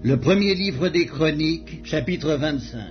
Le premier livre des Chroniques, chapitre 25.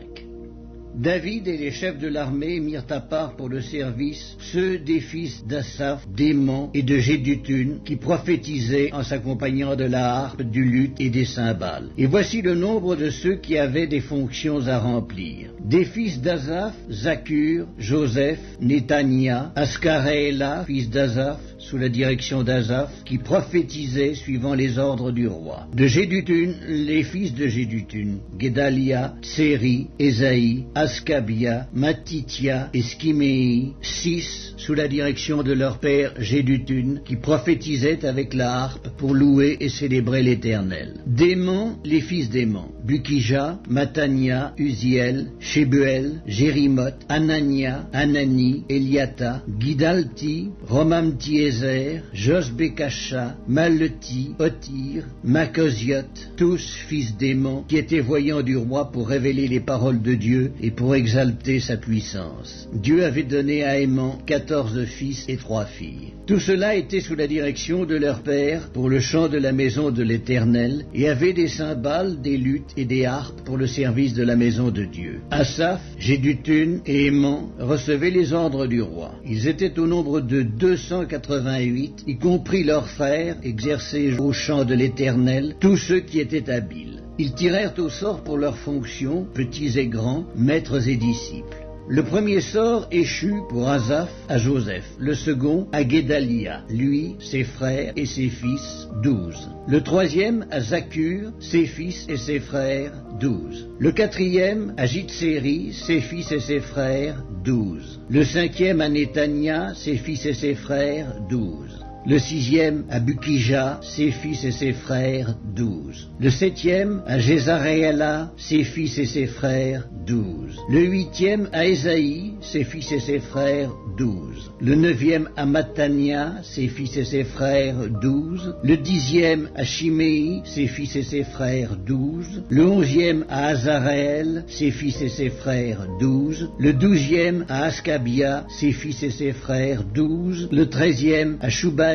David et les chefs de l'armée mirent à part pour le service ceux des fils d'Asaph, d'Héman et de Jéduthun qui prophétisaient en s'accompagnant de la harpe, du luth et des cymbales. Et voici le nombre de ceux qui avaient des fonctions à remplir. Des fils d'Asaph, Zaccur, Joseph, Néthania, Ascaréla, fils d'Asaph, sous la direction d'Asaph, qui prophétisait suivant les ordres du roi. De Jéduthun, les fils de Jéduthun, Guédalia, Tséri, Ésaïe, Ascabia, Matithia et Skiméi, 6, sous la direction de leur père Jéduthun, qui prophétisait avec la harpe pour louer et célébrer l'Éternel. D'Héman, les fils d'Héman, Bukija, Matania, Uziel, Shebuel, Jérimoth, Anania, Anani, Eliata, Gidalti, Romamti-Ezer, Josbekasha, Maleti, Otir, Makosiot, tous fils d'Héman, qui étaient voyants du roi pour révéler les paroles de Dieu et pour exalter sa puissance. Dieu avait donné à Héman 14 fils et 3 filles. Tout cela était sous la direction de leur père pour le chant de la maison de l'Éternel et avait des cymbales, des luths et des harpes pour le service de la maison de Dieu. Asaph, Jéduthun et Héman recevaient les ordres du roi. Ils étaient au nombre de 288, y compris leurs frères, exercés au chant de l'Éternel, tous ceux qui étaient habiles. Ils tirèrent au sort pour leurs fonctions, petits et grands, maîtres et disciples. Le premier sort échut pour Asaph à Joseph, le second à Guédalia, lui, ses frères et ses fils, 12. Le troisième à Zaccur, ses fils et ses frères, 12. Le quatrième à Jitséri, ses fils et ses frères, 12. Le cinquième à Néthania, ses fils et ses frères, 12. Le sixième à Bukija, ses fils et ses frères, 12. Le septième à Jézaréala, ses fils et ses frères, 12. Le huitième à Ésaïe, ses fils et ses frères, 12. Le neuvième à Matania, ses fils et ses frères, 12. Le dixième à Chiméi, ses fils et ses frères, 12. Le onzième à Azareel, ses fils et ses frères, 12. Le douzième à Ascabia, ses fils et ses frères, 12. Le treizième à Shubael,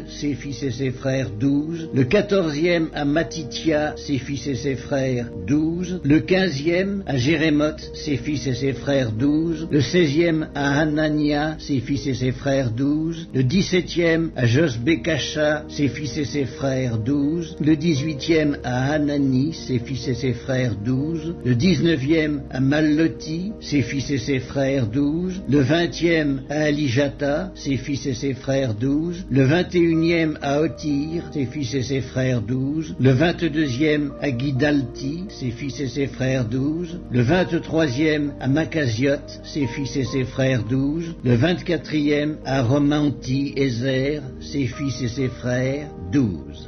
ses fils et ses frères, 12. Le quatorzième à Matithia, ses fils et ses frères, 12. Le quinzième à Jérémoth, ses fils et ses frères, 12. Le seizième à Hanania, ses fils et ses frères, 12. Le dix-septième à Josbekasha, ses fils et ses frères, 12. Le dix-huitième à Hanani, ses fils et ses frères, 12. Le dix-neuvième à Malloti, ses fils et ses frères, 12. Le vingtième à Alijata, ses fils et ses frères, 12. Le 21e à Otir, ses fils et ses frères, 12. Le 22e à Guidalti, ses fils et ses frères, 12. Le 23e à Makasiot, ses fils et ses frères, 12. Le 24e à Romanti-Ezer, ses fils et ses frères, 12.